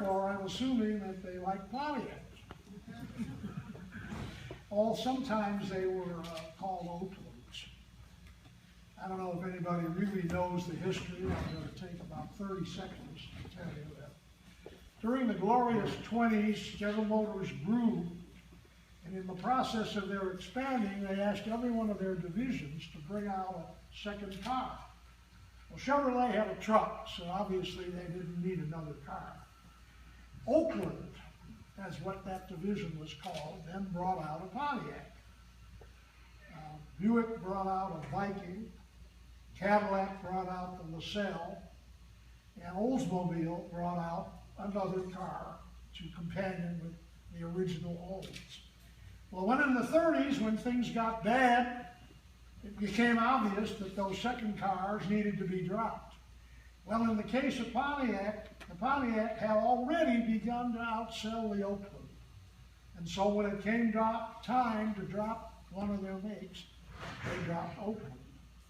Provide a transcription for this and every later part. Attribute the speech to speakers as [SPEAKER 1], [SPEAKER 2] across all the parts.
[SPEAKER 1] therefore, I'm assuming that they like Pontiacs. Sometimes they were called Oaklands. I don't know if anybody really knows the history. I'm going to take about 30 seconds to tell you that. During the glorious 20s, General Motors grew, and in the process of their expanding, they asked every one of their divisions to bring out a second car. Well, Chevrolet had a truck, so obviously they didn't need another car. Oakland, as what that division was called, then brought out a Pontiac. Buick brought out a Viking, Cadillac brought out the LaSalle, and Oldsmobile brought out another car to companion with the original Olds. Well, when in the 30s, when things got bad, it became obvious that those second cars needed to be dropped. Well, in the case of Pontiac, the Pontiac had already begun to outsell the Oakland. And so when it came time to drop one of their makes, they dropped Oakland.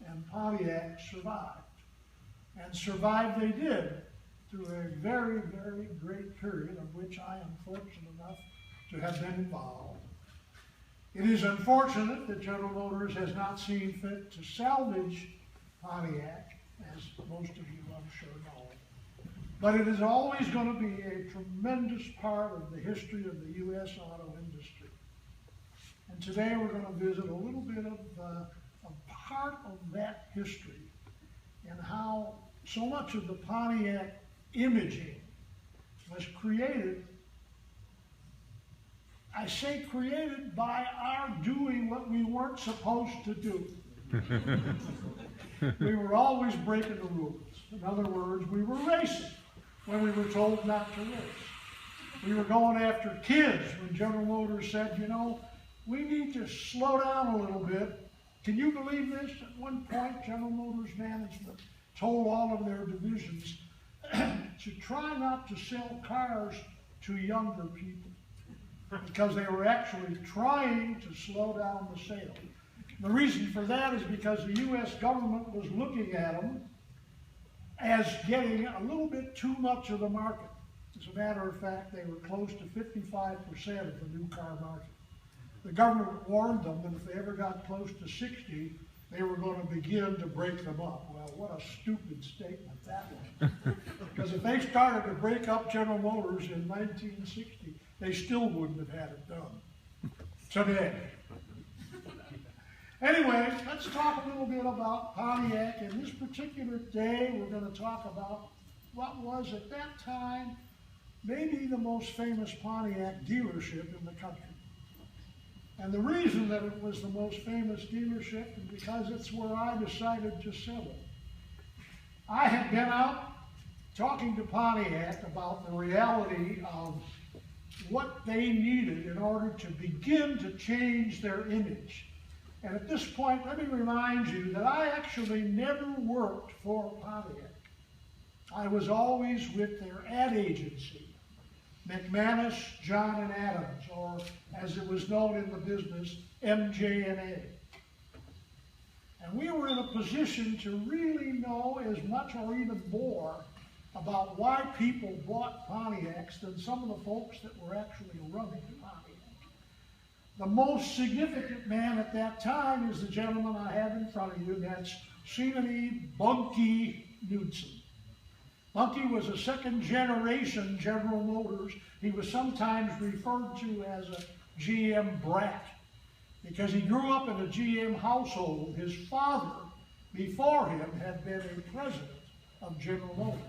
[SPEAKER 1] And Pontiac survived. And survived they did through a very, very great period of which I am fortunate enough to have been involved. It is unfortunate that General Motors has not seen fit to salvage Pontiac, as most of you I'm sure know. But it is always going to be a tremendous part of the history of the U.S. auto industry. And today we're going to visit a little bit of a part of that history and how so much of the Pontiac imaging was created. I say created by our doing what we weren't supposed to do. We were always breaking the rules. In other words, we were racing when we were told not to race. We were going after kids when General Motors said, you know, we need to slow down a little bit. Can you believe this? At one point, General Motors management told all of their divisions to try not to sell cars to younger people, because they were actually trying to slow down the sale. The reason for that is because the U.S. government was looking at them as getting a little bit too much of the market. As a matter of fact, they were close to 55% of the new car market. The government warned them that if they ever got close to 60, they were going to begin to break them up. Well, what a stupid statement that was. Because if they started to break up General Motors in 1960, they still wouldn't have had it done today. Anyway, let's talk a little bit about Pontiac. In this particular day, we're going to talk about what was at that time maybe the most famous Pontiac dealership in the country. And the reason that it was the most famous dealership is because it's where I decided to settle. I had been out talking to Pontiac about the reality of what they needed in order to begin to change their image. And at this point, let me remind you that I actually never worked for Pontiac. I was always with their ad agency, McManus, John and Adams, or as it was known in the business, MJ&A. And we were in a position to really know as much or even more about why people bought Pontiacs than some of the folks that were actually running Pontiac. The most significant man at that time is the gentleman I have in front of you, that's Simonyi Bunky Knudsen. Bunky was a second-generation General Motors. He was sometimes referred to as a GM brat because he grew up in a GM household. His father, before him, had been a president of General Motors.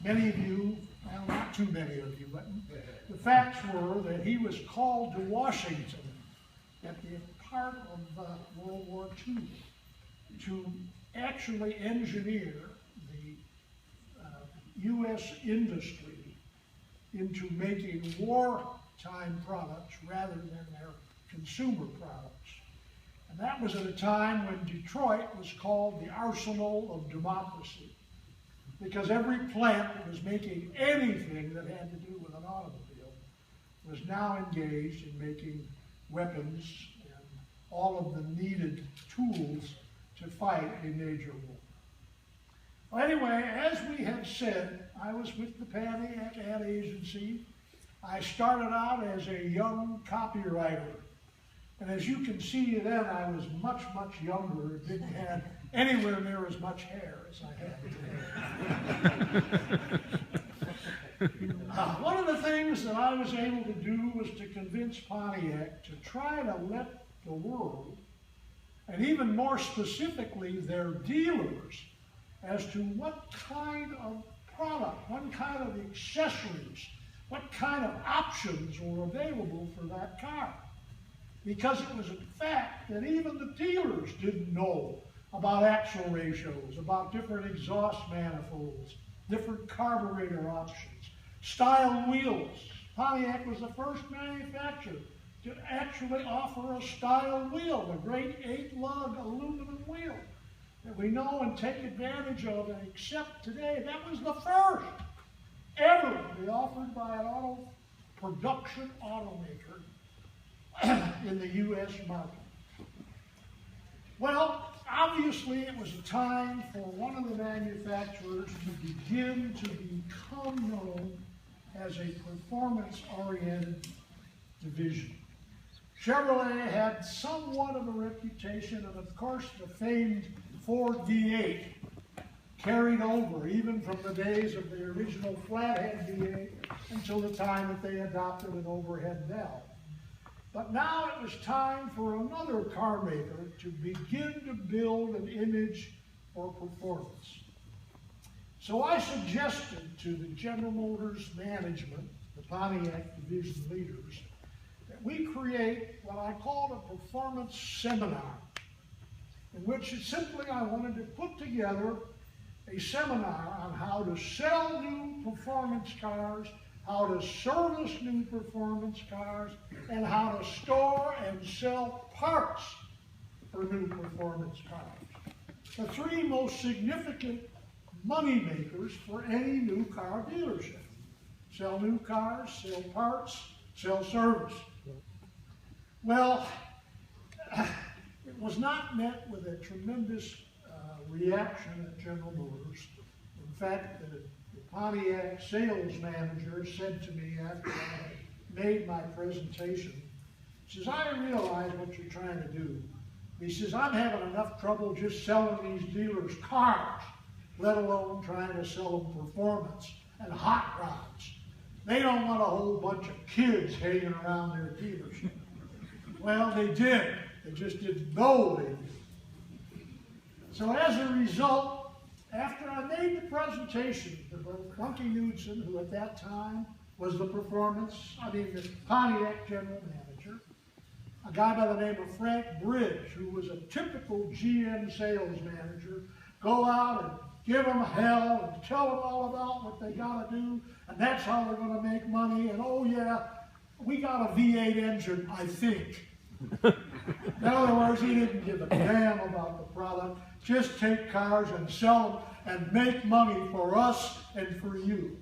[SPEAKER 1] Many of you, well, not too many of you, but the facts were that he was called to Washington at the part of World War II to actually engineer U.S. industry into making wartime products rather than their consumer products. And that was at a time when Detroit was called the arsenal of democracy, because every plant that was making anything that had to do with an automobile was now engaged in making weapons and all of the needed tools to fight a major war. Well, anyway, as we had said, I was with the Pontiac ad agency agency. I started out as a young copywriter. And as you can see then, I was much, much younger and didn't have anywhere near as much hair as I have today. One of the things that I was able to do was to convince Pontiac to try to let the world, and even more specifically their dealers, as to what kind of product, what kind of accessories, what kind of options were available for that car. Because it was a fact that even the dealers didn't know about axle ratios, about different exhaust manifolds, different carburetor options, style wheels. Pontiac was the first manufacturer to actually offer a style wheel, the great 8-lug aluminum wheel that we know and take advantage of and accept today. That was the first ever to be offered by an auto production automaker in the U.S. market. Well, obviously it was a time for one of the manufacturers to begin to become known as a performance-oriented division. Chevrolet had somewhat of a reputation, and of course the famed Ford V8 carried over even from the days of the original flathead V8 until the time that they adopted an overhead valve. But now it was time for another car maker to begin to build an image for performance. So I suggested to the General Motors management, the Pontiac division leaders, that we create what I called a performance seminar, in which simply I wanted to put together a seminar on how to sell new performance cars, how to service new performance cars, and how to store and sell parts for new performance cars. The three most significant money makers for any new car dealership. Sell new cars, sell parts, sell service. Well, it was not met with a tremendous reaction at General Motors. In fact, the Pontiac sales manager said to me after I had made my presentation, he says, "I realize what you're trying to do." He says, "I'm having enough trouble just selling these dealers cars, let alone trying to sell them performance and hot rods. They don't want a whole bunch of kids hanging around their dealership." Well, they did. They just didn't know they did. So as a result, after I made the presentation to both Funky Knudsen, who at that time was the the Pontiac general manager, a guy by the name of Frank Bridge, who was a typical GM sales manager, go out and give them hell and tell them all about what they got to do, and that's how they're going to make money, and oh yeah, we got a V8 engine, I think. In other words, he didn't give a damn about the product. Just take cars and sell them and make money for us and for you.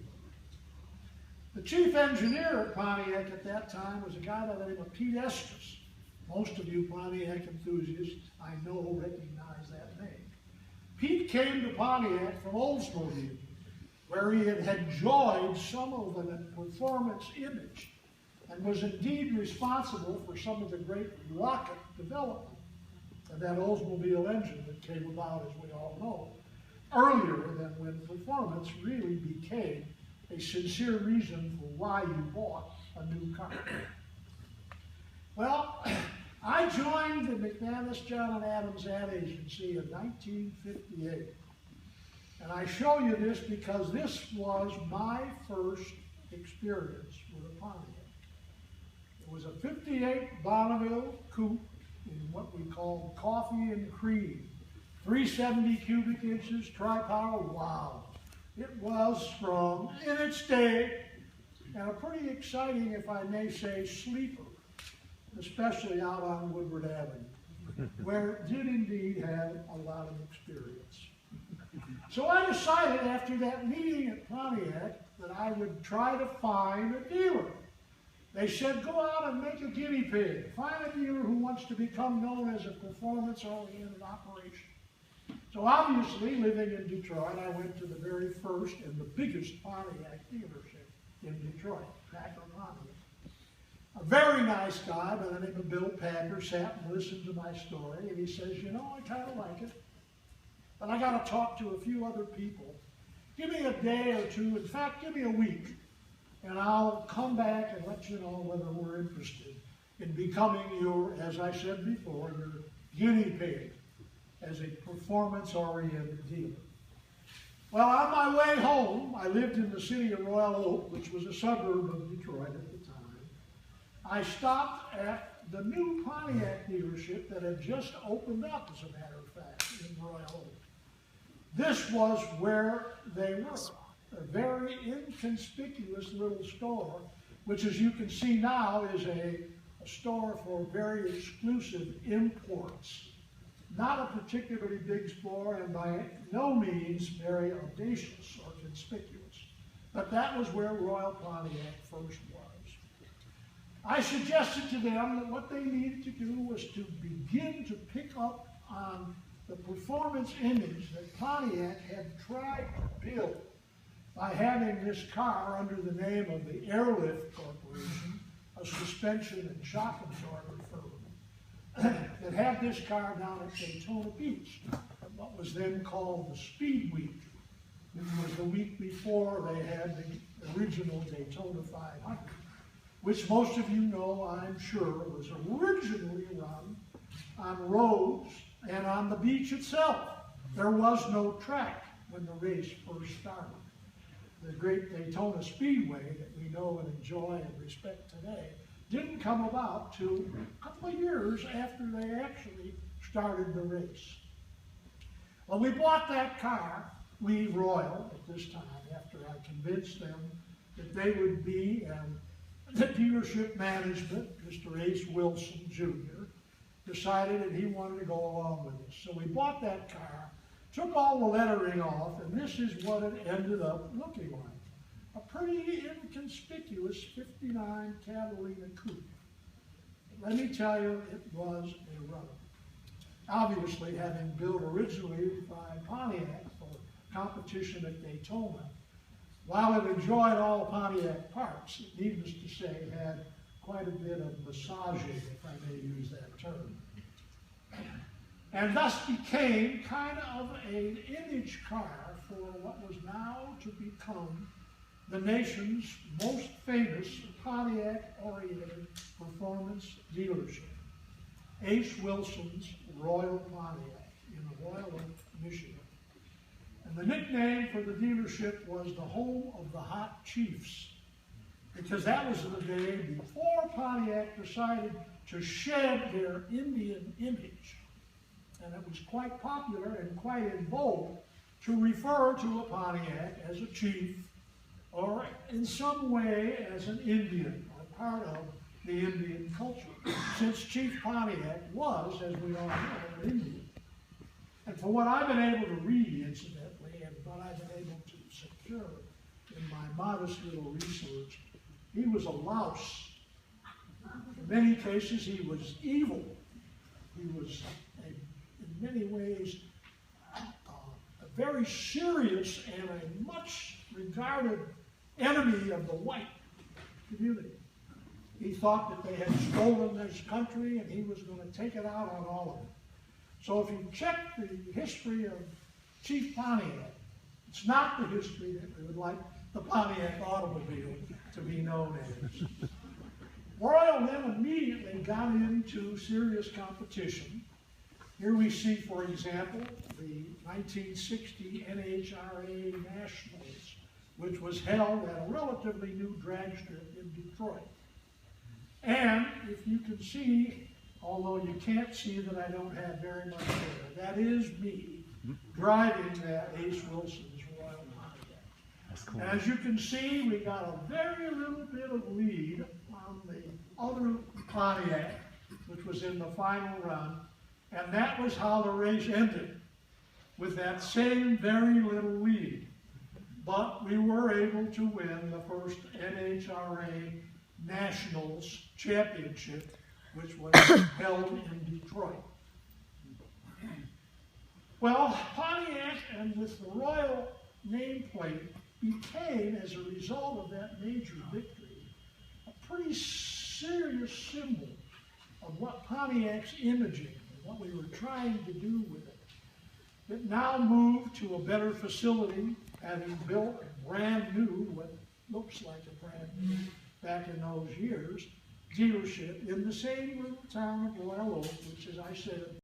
[SPEAKER 1] The chief engineer at Pontiac at that time was a guy by the name of Pete Estes. Most of you Pontiac enthusiasts, I know, recognize that name. Pete came to Pontiac from Oldsmobile, where he had enjoyed some of the performance image and was indeed responsible for some of the great rocket development of that Oldsmobile engine that came about, as we all know, earlier than when performance really became a sincere reason for why you bought a new car. Well, I joined the McManus, John and Adams ad agency in 1958. And I show you this because this was my first experience with a Pontiac. It was a 58 Bonneville coupe in what we call coffee and cream. 370 cubic inches, tri-power, wow. It was strong in its day, and a pretty exciting, if I may say, sleeper, especially out on Woodward Avenue, where it did indeed have a lot of experience. So I decided after that meeting at Pontiac that I would try to find a dealer. They said, go out and make a guinea pig. Find a dealer who wants to become known as a performance-oriented operation. So obviously, living in Detroit, I went to the very first and the biggest Pontiac dealership in Detroit, Packer Pontiac. A very nice guy by the name of Bill Packer sat and listened to my story, and he says, you know, I kind of like it, but I got to talk to a few other people. Give me a day or two, in fact, give me a week, and I'll come back and let you know whether we're interested in becoming your, as I said before, your guinea pig as a performance-oriented dealer. Well, on my way home, I lived in the city of Royal Oak, which was a suburb of Detroit at the time. I stopped at the new Pontiac dealership that had just opened up, as a matter of fact, in Royal Oak. This was where they were, a very inconspicuous little store, which, as you can see now, is a store for very exclusive imports. Not a particularly big store, and by no means very audacious or conspicuous. But that was where Royal Pontiac first was. I suggested to them that what they needed to do was to begin to pick up on the performance image that Pontiac had tried to build by having this car under the name of the Airlift Corporation, a suspension and shock absorber firm, that had this car down at Daytona Beach, what was then called the Speed Week. It was the week before they had the original Daytona 500, which most of you know, I'm sure, was originally run on roads and on the beach itself. There was no track when the race first started. The great Daytona Speedway that we know and enjoy and respect today didn't come about till a couple of years after they actually started the race. Well, we bought that car, we Royal, at this time, after I convinced them that they would be, and the dealership management, Mr. Ace Wilson Jr., decided that he wanted to go along with us. So we bought that car, took all the lettering off, and this is what it ended up looking like. A pretty inconspicuous 59 Catalina coupe. Let me tell you, it was a runner. Obviously, having built originally by Pontiac for competition at Daytona, while it enjoyed all Pontiac parts, it, needless to say, had quite a bit of massaging, if I may use that term. And thus became kind of an image car for what was now to become the nation's most famous Pontiac-oriented performance dealership, Ace Wilson's Royal Pontiac in Royal Oak, Michigan. And the nickname for the dealership was the home of the hot chiefs, because that was the day before Pontiac decided to shed their Indian image. And it was quite popular and quite in vogue to refer to a Pontiac as a chief, or in some way as an Indian, or part of the Indian culture, since Chief Pontiac was, as we all know, an Indian. And for what I've been able to read, incidentally, and what I've been able to secure in my modest little research, he was a louse. In many cases, he was evil. He was, in many ways, a very serious and a much regarded enemy of the white community. He thought that they had stolen his country and he was going to take it out on all of them. So if you check the history of Chief Pontiac, it's not the history that we would like the Pontiac automobile to be known as. Royal then immediately got into serious competition. Here we see, for example, the 1960 NHRA Nationals, which was held at a relatively new drag strip in Detroit. And if you can see, although you can't see that I don't have very much hair, that is me driving that Ace Wilson's Royal Pontiac. That's cool. As you can see, we got a very little bit of lead on the other Pontiac, which was in the final run, and that was how the race ended, with that same very little lead. But we were able to win the first NHRA Nationals Championship, which was held in Detroit. Well, Pontiac, and with the Royal nameplate, became, as a result of that major victory, a pretty serious symbol of what Pontiac's imaging and what we were trying to do with it. It now moved to a better facility, having built a brand new, what looks like a brand new, back in those years, dealership in the same little town of Royal Oak, which, as I said,